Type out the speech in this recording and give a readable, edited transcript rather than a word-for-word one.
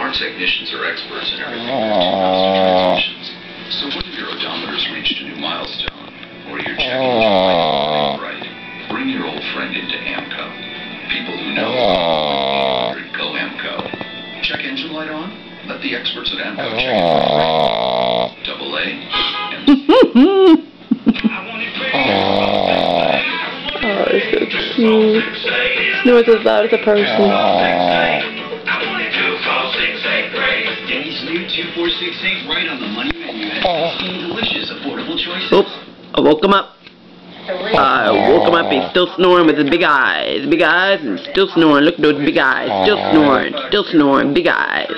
Our technicians are experts in everything from 2,000 transmissions. So when your odometer's reached a new milestone, or you're checking your light right, bring your old friend into AMCO. People who know go AMCO. Check engine light on? Let the experts at AMCO check it for free. Double A. Oh, it's so cute. Snores as loud as a person. Denny's new 2468 right on the money menu has delicious, affordable choices. Oops, I woke him up. I woke him up, he's still snoring with his big eyes. Big eyes and still snoring. Look at those big eyes. Still snoring, big eyes.